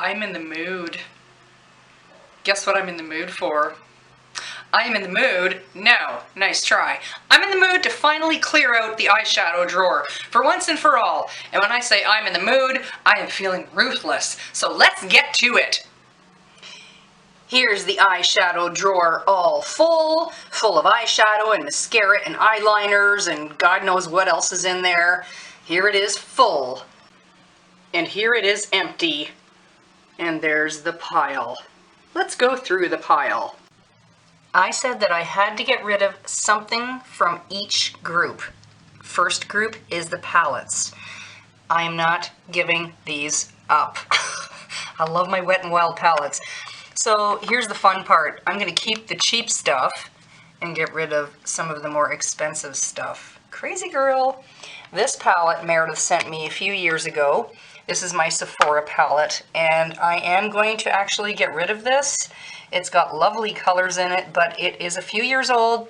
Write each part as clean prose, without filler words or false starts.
I'm in the mood. Guess what I'm in the mood for? I am in the mood, no, nice try. I'm in the mood to finally clear out the eyeshadow drawer for once and for all. And when I say I'm in the mood, I am feeling ruthless. So let's get to it. Here's the eyeshadow drawer all full of eyeshadow and mascara and eyeliners and God knows what else is in there. Here it is full. And here it is empty. And there's the pile. Let's go through the pile. I said that I had to get rid of something from each group. First group is the palettes. I am not giving these up. I love my Wet n Wild palettes. So here's the fun part. I'm going to keep the cheap stuff and get rid of some of the more expensive stuff. Crazy girl. This palette Meredith sent me a few years ago. This is my Sephora palette, and I am going to actually get rid of this. It's got lovely colors in it, but it is a few years old,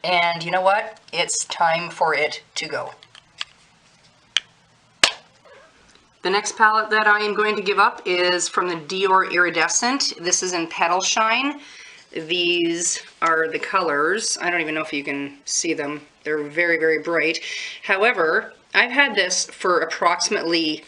and you know what? It's time for it to go. The next palette that I am going to give up is from the Dior Iridescent. This is in Petal Shine. These are the colors. I don't even know if you can see them. They're very, very bright. However, I've had this for approximately,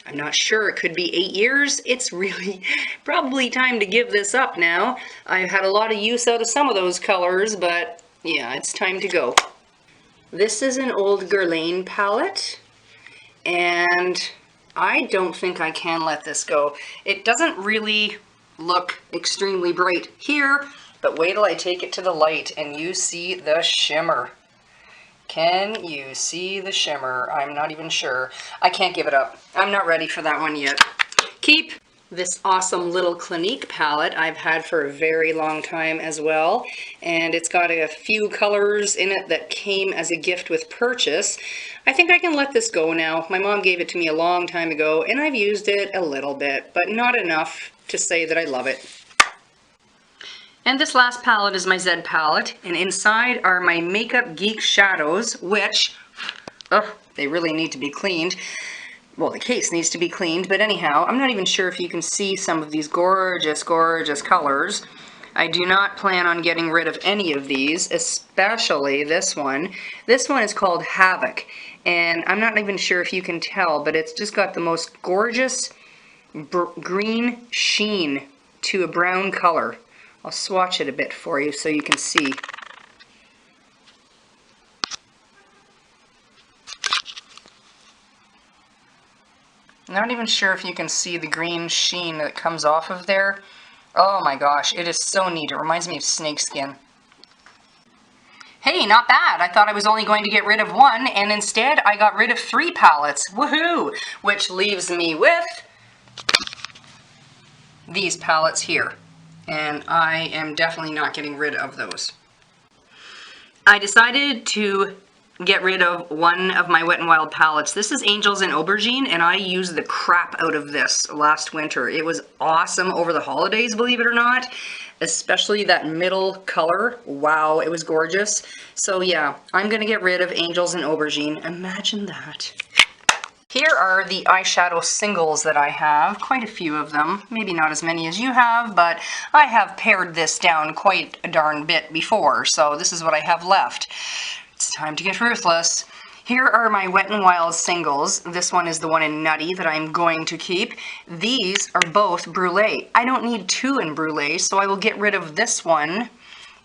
I'm not sure, it could be 8 years. It's really probably time to give this up now. I've had a lot of use out of some of those colors, but yeah, it's time to go. This is an old Guerlain palette, and I don't think I can let this go. It doesn't really look extremely bright here, but wait till I take it to the light and you see the shimmer. Can you see the shimmer? I'm not even sure. I can't give it up. I'm not ready for that one yet. Keep this awesome little Clinique palette I've had for a very long time as well. And it's got a few colors in it that came as a gift with purchase. I think I can let this go now. My mom gave it to me a long time ago and I've used it a little bit, but not enough to say that I love it. And this last palette is my Z palette, and inside are my Makeup Geek shadows, which, they really need to be cleaned. Well, the case needs to be cleaned, but anyhow, I'm not even sure if you can see some of these gorgeous, gorgeous colors. I do not plan on getting rid of any of these, especially this one. This one is called Havoc, and I'm not even sure if you can tell, but it's just got the most gorgeous green sheen to a brown color. I'll swatch it a bit for you so you can see. I'm not even sure if you can see the green sheen that comes off of there. Oh my gosh, it is so neat. It reminds me of snakeskin. Hey, not bad. I thought I was only going to get rid of one, and instead I got rid of 3 palettes. Woohoo! Which leaves me with these palettes here. And I am definitely not getting rid of those. I decided to get rid of one of my Wet n Wild palettes. This is Angels and Aubergine, and I used the crap out of this last winter. It was awesome over the holidays, believe it or not. Especially that middle color. Wow, it was gorgeous. So yeah, I'm gonna get rid of Angels and Aubergine. Imagine that. Here are the eyeshadow singles that I have, quite a few of them, maybe not as many as you have, but I have pared this down quite a darn bit before, so this is what I have left. It's time to get ruthless. Here are my Wet n Wild singles. This one is the one in Nutty that I'm going to keep. These are both Brulee. I don't need 2 in Brulee, so I will get rid of this one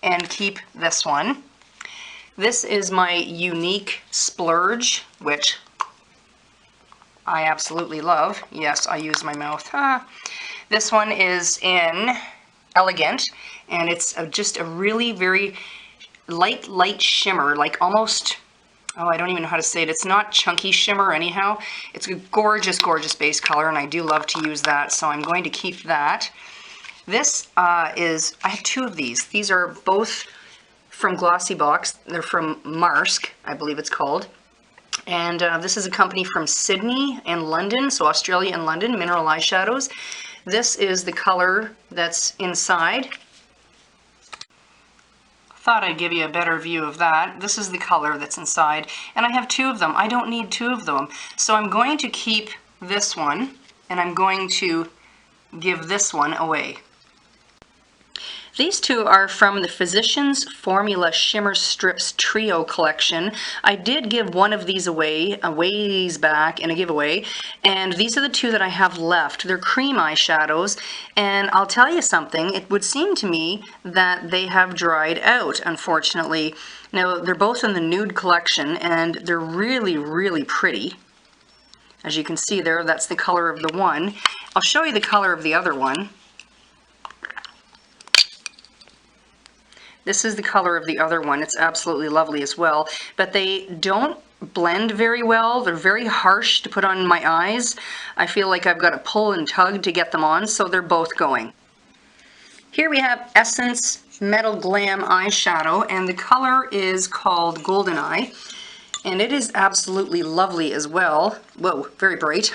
and keep this one. This is my Unique Splurge, which I absolutely love. Yes, I use my mouth. This one is in Elegant, and it's just a really very light shimmer, like almost, oh, I don't even know how to say it. It's not chunky shimmer anyhow. It's a gorgeous, gorgeous base color, and I do love to use that, so I'm going to keep that. This I have 2 of these. These are both from Glossy Box. They're from Marsk, I believe it's called. And this is a company from Sydney and London, so Australia and London, Mineral Eyeshadows. This is the color that's inside. Thought I'd give you a better view of that. This is the color that's inside, and I have 2 of them. I don't need 2 of them. So I'm going to keep this one, and I'm going to give this one away. These two are from the Physicians Formula Shimmer Strips Trio collection. I did give one of these away a ways back in a giveaway, and these are the two that I have left. They're cream eyeshadows, and I'll tell you something, it would seem to me that they have dried out, unfortunately. Now, they're both in the nude collection, and they're really, really pretty. As you can see there, that's the color of the one. I'll show you the color of the other one. This is the color of the other one. It's absolutely lovely as well, but they don't blend very well. They're very harsh to put on my eyes. I feel like I've got to pull and tug to get them on, so they're both going. Here we have Essence Metal Glam eyeshadow, and the color is called Golden Eye, and it is absolutely lovely as well. Whoa, very bright.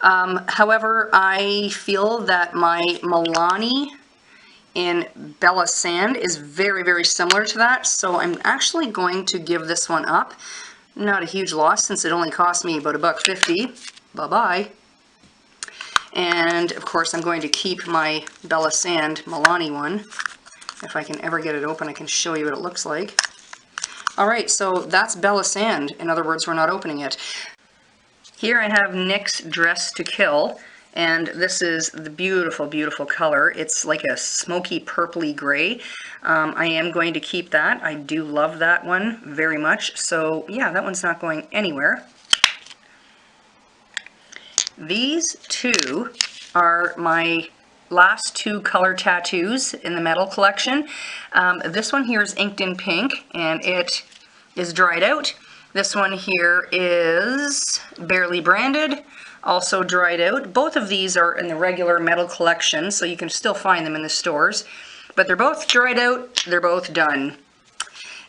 However, I feel that my Milani in Bella Sand is very, very similar to that, so I'm actually going to give this one up. Not a huge loss since it only cost me about $1.50. Bye-bye. And of course I'm going to keep my Bella Sand Milani one. If I can ever get it open, I can show you what it looks like. Alright, so that's Bella Sand. In other words, we're not opening it. Here I have NYX Dress to Kill. And this is the beautiful, beautiful color. It's like a smoky purpley gray. I am going to keep that. I do love that one very much. So yeah, that one's not going anywhere. These two are my last two color tattoos in the metal collection. This one here is inked in pink, and it is dried out. This one here is barely branded, also dried out. Both of these are in the regular metal collection, so you can still find them in the stores. But they're both dried out, they're both done.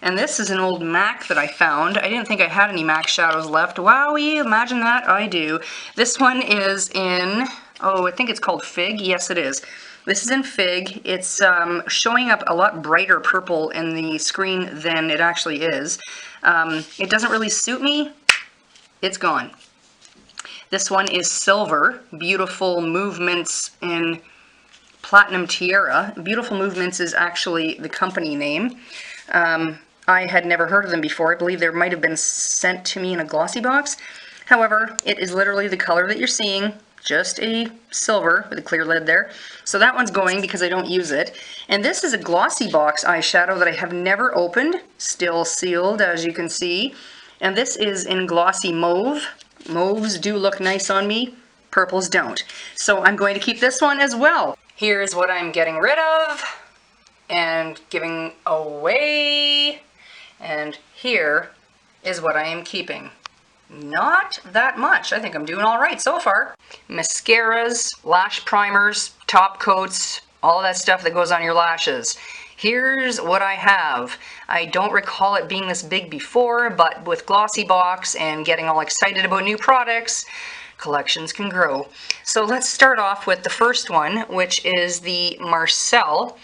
And this is an old MAC that I found. I didn't think I had any MAC shadows left. Wowie, imagine that, I do. This one is in, oh, I think it's called Fig. Yes, it is. This is in Fig. It's showing up a lot brighter purple in the screen than it actually is. It doesn't really suit me. It's gone. This one is Silver. Beautiful Movements in Platinum Tiara. Beautiful Movements is actually the company name. I had never heard of them before. I believe they might have been sent to me in a glossy box. However, it is literally the color that you're seeing. Just a silver with a clear lid there. So that one's going because I don't use it. And this is a glossy box eyeshadow that I have never opened. Still sealed, as you can see. And this is in glossy mauve. Mauves do look nice on me. Purples don't. So I'm going to keep this one as well. Here's what I'm getting rid of and giving away. And here is what I am keeping. Not that much. I think I'm doing all right so far. Mascaras, lash primers, top coats, all that stuff that goes on your lashes. Here's what I have. I don't recall it being this big before, but with Glossy Box and getting all excited about new products, collections can grow. So let's start off with the first one, which is the Marcel.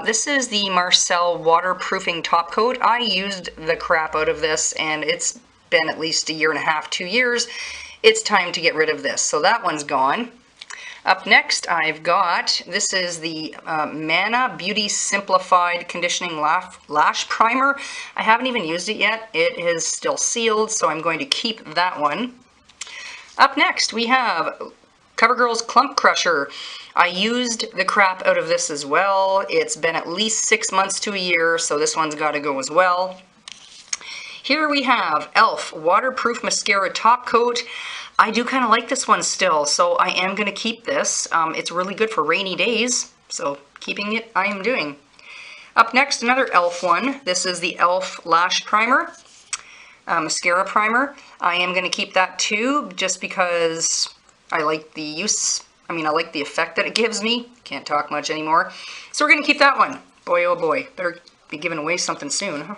This is the Marcel waterproofing top coat. I used the crap out of this, and it's been at least 1.5 years, 2 years. It's time to get rid of this. So that one's gone. Up next, I've got, this is the Mana Beauty Simplified Conditioning Lash Primer. I haven't even used it yet. It is still sealed, so I'm going to keep that one. Up next, we have CoverGirl's Clump Crusher. I used the crap out of this as well. It's been at least 6 months to 1 year, so this one's got to go as well. Here we have e.l.f. Waterproof Mascara Top Coat. I do kind of like this one still, so I am going to keep this. It's really good for rainy days, so keeping it I am doing. Up next, another e.l.f. one. This is the e.l.f. Lash Primer, Mascara Primer. I am going to keep that too, just because I like the use. I like the effect that it gives me. Can't talk much anymore. So we're going to keep that one. Boy, oh boy. Better be giving away something soon, huh?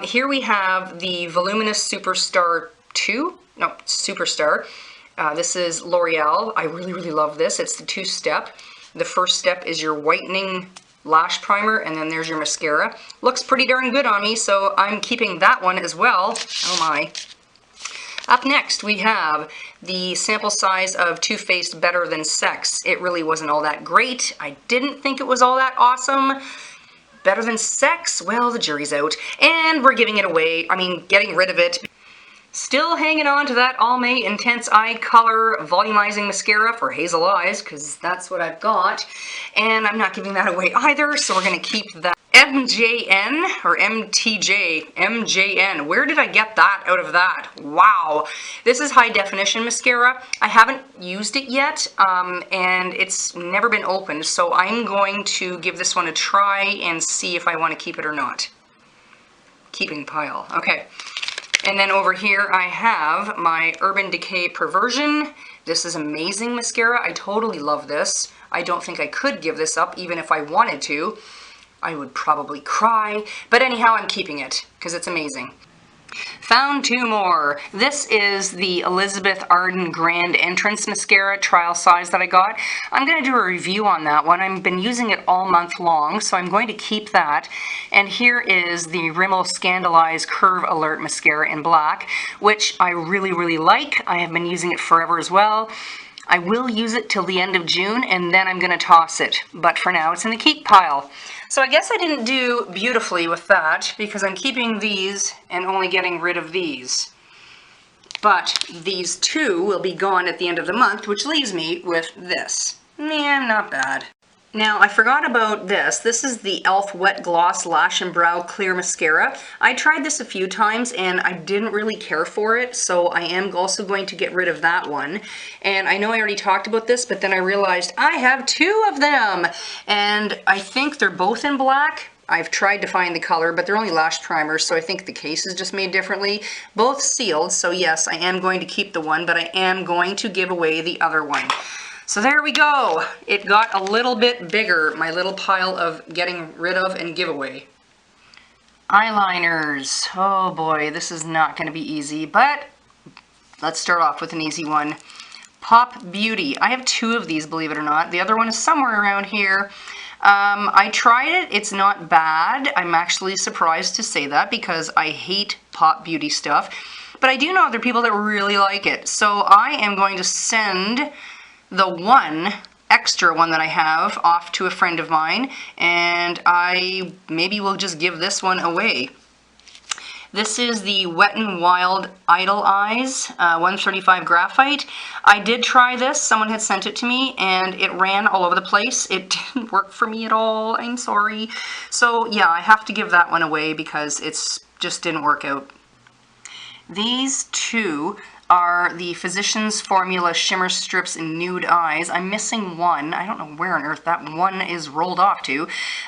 Here we have the Voluminous Superstar 2. No, Superstar. This is L'Oreal. I really, really love this. It's the 2-step. The first step is your whitening lash primer, and then there's your mascara. Looks pretty darn good on me, so I'm keeping that one as well. Oh my. Up next, we have the sample size of Too Faced Better Than Sex. It really wasn't all that great. I didn't think it was all that awesome. Better Than Sex? Well, the jury's out. And we're giving it away. I mean, getting rid of it. Still hanging on to that Almay Intense Eye Color Volumizing Mascara for hazel eyes, because that's what I've got. And I'm not giving that away either, so we're going to keep that. MJN or MJN. Where did I get that out of that? Wow. This is high definition mascara. I haven't used it yet, and it's never been opened, so I'm going to give this one a try and see if I want to keep it or not. Keeping pile. Okay. And then over here I have my Urban Decay Perversion. This is amazing mascara. I totally love this. I don't think I could give this up even if I wanted to. I would probably cry, but anyhow, I'm keeping it because it's amazing. Found two more. This is the Elizabeth Arden Grand Entrance Mascara trial size that I got. I'm going to do a review on that one. I've been using it all month long, so I'm going to keep that. And here is the Rimmel Scandaleyes Curve Alert Mascara in black, which I really, really like. I have been using it forever as well. I will use it till the end of June, and then I'm going to toss it. But for now, it's in the keep pile. So I guess I didn't do beautifully with that, because I'm keeping these and only getting rid of these. But these two will be gone at the end of the month, which leaves me with this. Man, not bad. Now, I forgot about this. This is the e.l.f. Wet Gloss Lash and Brow Clear Mascara. I tried this a few times and I didn't really care for it, so I am also going to get rid of that one. And I know I already talked about this, but then I realized I have two of them! And I think they're both in black. I've tried to find the color, but they're only lash primers, so I think the case is just made differently. Both sealed, so yes, I am going to keep the one, but I am going to give away the other one. So there we go. It got a little bit bigger, my little pile of getting rid of and giveaway. Eyeliners. Oh boy, this is not going to be easy, but let's start off with an easy one. Pop Beauty. I have two of these, believe it or not. The other one is somewhere around here. I tried it. It's not bad. I'm actually surprised to say that because I hate Pop Beauty stuff. But I do know other people that really like it. So I am going to send the one extra one that I have off to a friend of mine, and I maybe will just give this one away. This is the Wet n Wild Idle Eyes 135 Graphite. I did try this. Someone had sent it to me and it ran all over the place. It didn't work for me at all. I'm sorry. So yeah, I have to give that one away because it's just didn't work out. These two are the Physicians Formula Shimmer Strips in Nude Eyes. I'm missing one. I don't know where on earth that one is rolled off to.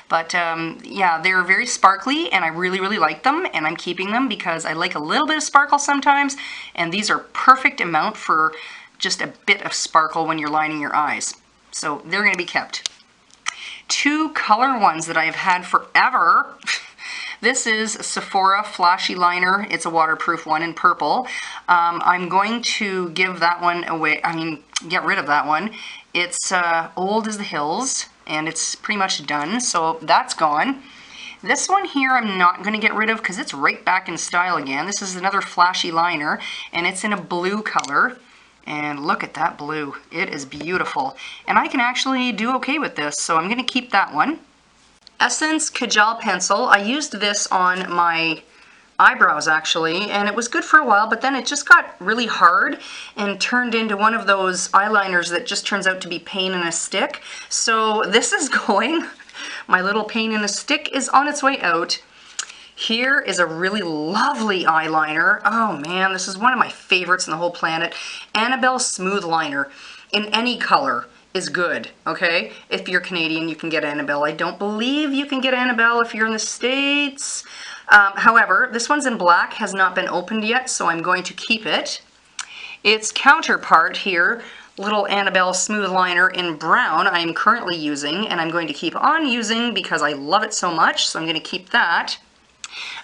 But yeah, they're very sparkly and I really, really like them. And I'm keeping them because I like a little bit of sparkle sometimes. And these are perfect amount for just a bit of sparkle when you're lining your eyes. So they're going to be kept. Two color ones that I've had forever. This is Sephora Flashy Liner. It's a waterproof one in purple. I'm going to give that one away, get rid of that one. It's old as the hills, and it's pretty much done, so that's gone. This one here I'm not going to get rid of because it's right back in style again. This is another flashy liner, and it's in a blue color. And look at that blue. It is beautiful. And I can actually do okay with this, so I'm going to keep that one. Essence Kajal Pencil. I used this on my eyebrows actually, and it was good for a while, but then it just got really hard and turned into one of those eyeliners that just turns out to be pain in a stick. So this is going. My little pain in a stick is on its way out. Here is a really lovely eyeliner. Oh man, this is one of my favorites in the whole planet. Annabelle Smooth Liner in any color is good, okay? If you're Canadian, you can get Annabelle. I don't believe you can get Annabelle if you're in the States. However, this one's in black, has not been opened yet, so I'm going to keep it. Its counterpart here, little Annabelle Smooth Liner in brown, I am currently using, and I'm going to keep on using because I love it so much, so I'm going to keep that.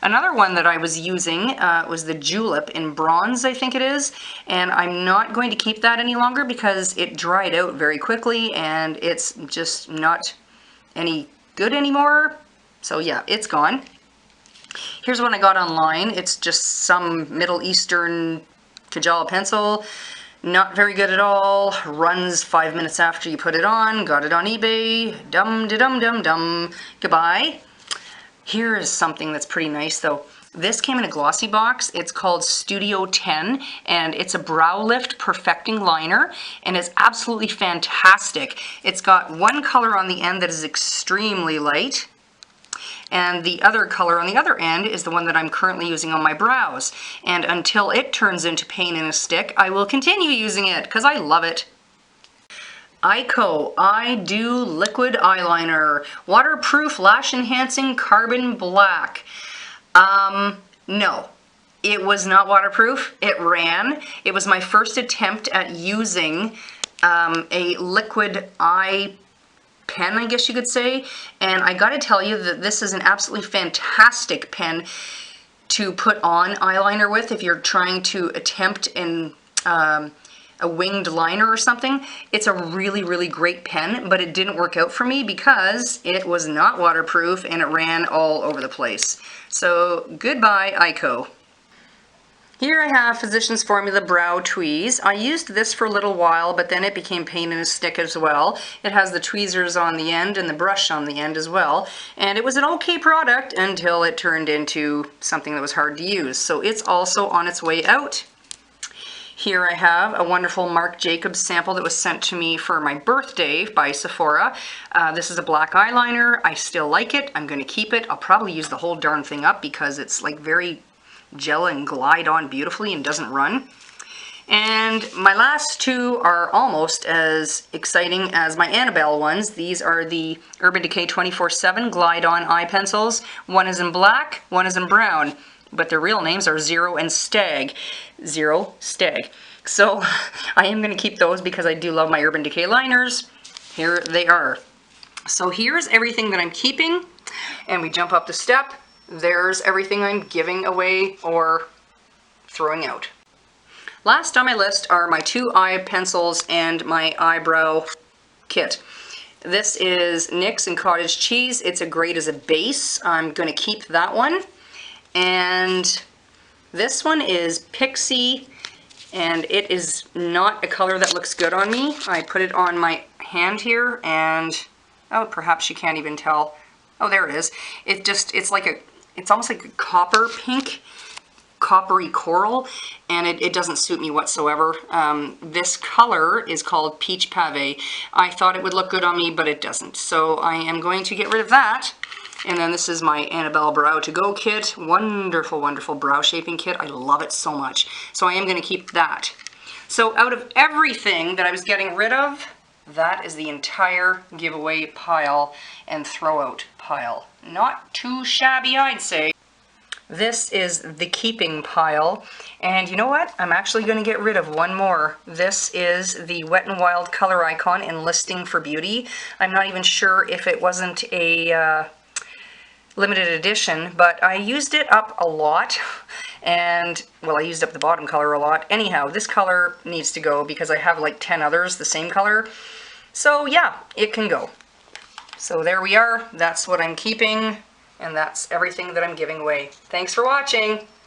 Another one that I was using was the Julep in bronze, I think it is, and I'm not going to keep that any longer because it dried out very quickly and it's just not any good anymore. So yeah, it's gone. Here's one I got online. It's just some Middle Eastern Kajawa pencil, not very good at all. Runs 5 minutes after you put it on. Got it on eBay. Dum-de-dum-dum-dum. Goodbye. Here is something that's pretty nice though. This came in a glossy box. It's called Studio 10, and it's a brow lift perfecting liner, and it's absolutely fantastic. It's got one color on the end that is extremely light, and the other color on the other end is the one that I'm currently using on my brows. And until it turns into pain in a stick, I will continue using it because I love it. I Do Liquid Eyeliner, waterproof, lash enhancing, carbon black. No, it was not waterproof. It ran. It was my first attempt at using a liquid eye pen, I guess you could say. And I gotta tell you that this is an absolutely fantastic pen to put on eyeliner with if you're trying to attempt a winged liner or something. It's a really, really great pen, but it didn't work out for me because it was not waterproof and it ran all over the place. So goodbye, Ico. Here I have Physicians Formula Brow Tweeze. I used this for a little while, but then it became pain in a stick as well. It has the tweezers on the end and the brush on the end as well. And it was an okay product until it turned into something that was hard to use. So it's also on its way out. Here I have a wonderful Marc Jacobs sample that was sent to me for my birthday by Sephora. This is a black eyeliner. I still like it. I'm going to keep it. I'll probably use the whole darn thing up because it's like very gel and glide on beautifully and doesn't run. And my last two are almost as exciting as my Annabelle ones. These are the Urban Decay 24/7 Glide On eye pencils. One is in black, one is in brown, but their real names are Zero and Stag. Zero, Stag. So I am going to keep those because I do love my Urban Decay liners. Here they are. So here's everything that I'm keeping, and we jump up the step. There's everything I'm giving away or throwing out. Last on my list are my two eye pencils and my eyebrow kit. This is NYX and Cottage Cheese. It's a great as a base. I'm going to keep that one. And this one is Pixie, and it is not a color that looks good on me. I put it on my hand here, and oh, perhaps you can't even tell. Oh, there it is. It's almost like a copper pink, coppery coral, and it doesn't suit me whatsoever. This color is called Peach Pave. I thought it would look good on me, but it doesn't. So I am going to get rid of that. And then this is my Annabelle Brow To Go kit. Wonderful, wonderful brow shaping kit. I love it so much. So I am going to keep that. So out of everything that I was getting rid of, that is the entire giveaway pile and throw out pile. Not too shabby, I'd say. This is the keeping pile. And you know what? I'm actually going to get rid of one more. This is the Wet n Wild Color Icon Enlisting for Beauty. I'm not even sure if it wasn't a limited edition, but I used it up a lot, and well, I used up the bottom color a lot. Anyhow, this color needs to go because I have like 10 others the same color. So yeah, it can go. So there we are. That's what I'm keeping, and that's everything that I'm giving away. Thanks for watching.